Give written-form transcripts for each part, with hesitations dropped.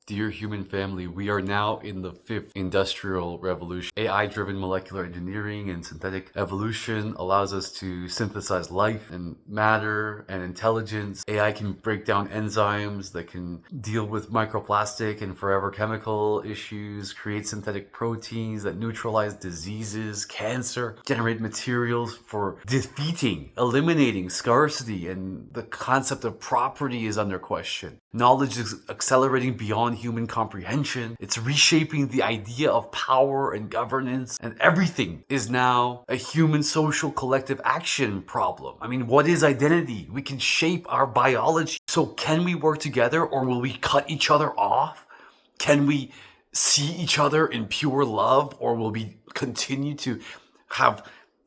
Dear human family, we are now in the fifth industrial revolution. AI-driven molecular engineering and synthetic evolution allows us to synthesize life and matter and intelligence. AI can break down enzymes that can deal with microplastic and forever chemical issues, create synthetic proteins that neutralize diseases, cancer, generate materials for defeating, eliminating scarcity, and the concept of property is under question. Knowledge is accelerating beyond human comprehension. It's reshaping the idea of power and governance, and everything is now a human social collective action problem. I mean, what is identity? We can shape our biology. So can we work together, or will we cut each other off? Can we see each other in pure love, or will we continue to have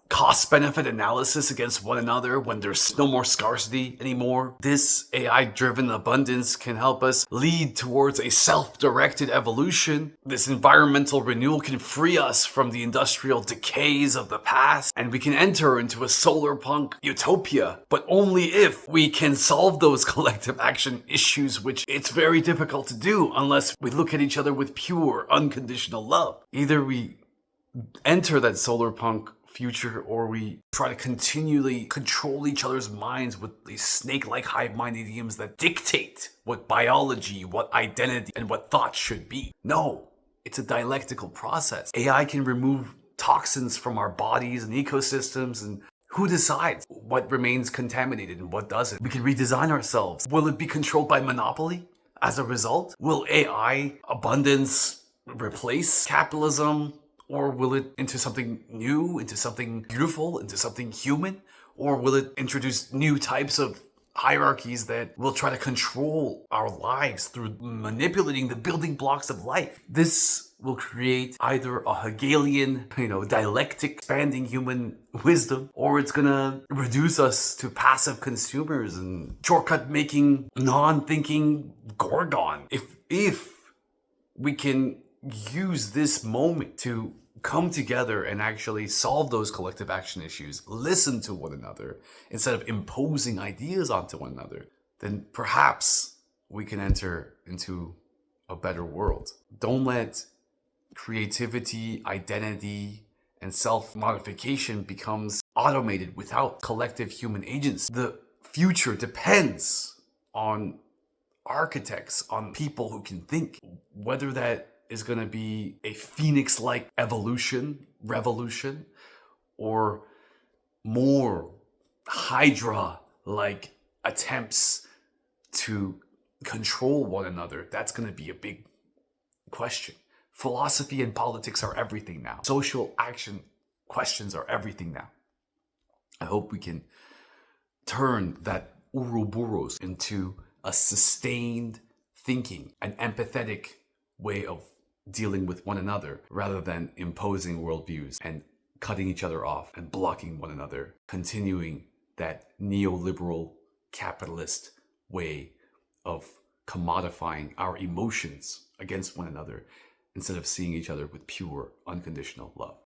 cost-benefit analysis against one another when there's no more scarcity anymore? This AI-driven abundance can help us lead towards a self-directed evolution. This environmental renewal can free us from the industrial decays of the past, and we can enter into a solar punk utopia, but only if we can solve those collective action issues, which it's very difficult to do unless we look at each other with pure, unconditional love. Either we enter that solar punk future, or we try to continually control each other's minds with these snake-like hive mind idioms that dictate what biology, what identity, and what thought should be. No, it's a dialectical process. AI can remove toxins from our bodies and ecosystems, and who decides what remains contaminated and what doesn't? We can redesign ourselves. Will it be controlled by monopoly as a result? Will AI abundance replace capitalism? Or will it into something new, into something beautiful, into something human? Or will it introduce new types of hierarchies that will try to control our lives through manipulating the building blocks of life? This will create either a Hegelian, dialectic expanding human wisdom, or it's gonna reduce us to passive consumers and shortcut making, non-thinking Gorgon. If we can use this moment to come together and actually solve those collective action issues, listen to one another instead of imposing ideas onto one another, then perhaps we can enter into a better world. Don't let creativity, identity, and self-modification becomes automated without collective human agency. The future depends on architects, on people who can think, whether that is going to be a phoenix-like revolution, or more Hydra-like attempts to control one another. That's going to be a big question. Philosophy and politics are everything now. Social action questions are everything now. I hope we can turn that Ouroboros into a sustained thinking, an empathetic way of dealing with one another, rather than imposing worldviews and cutting each other off and blocking one another, continuing that neoliberal capitalist way of commodifying our emotions against one another instead of seeing each other with pure, unconditional love.